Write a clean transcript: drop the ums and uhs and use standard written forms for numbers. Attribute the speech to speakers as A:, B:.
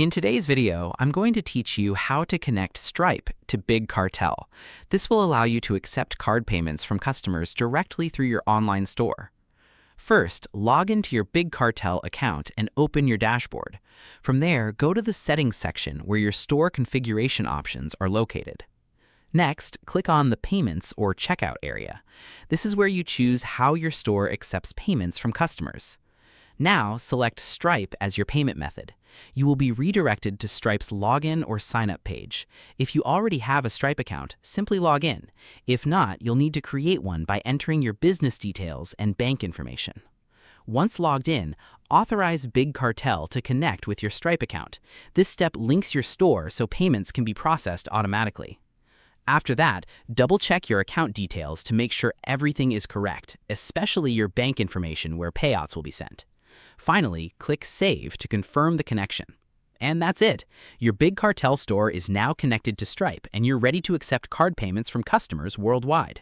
A: In today's video, I'm going to teach you how to connect Stripe to Big Cartel. This will allow you to accept card payments from customers directly through your online store. First, log into your Big Cartel account and open your dashboard. From there, go to the Settings section where your store configuration options are located. Next, click on the Payments or Checkout area. This is where you choose how your store accepts payments from customers. Now, select Stripe as your payment method. You will be redirected to Stripe's login or sign-up page. If you already have a Stripe account, simply log in. If not, you'll need to create one by entering your business details and bank information. Once logged in, authorize Big Cartel to connect with your Stripe account. This step links your store so payments can be processed automatically. After that, double-check your account details to make sure everything is correct, especially your bank information where payouts will be sent. Finally, click Save to confirm the connection. And that's it. Your Big Cartel store is now connected to Stripe, and you're ready to accept card payments from customers worldwide.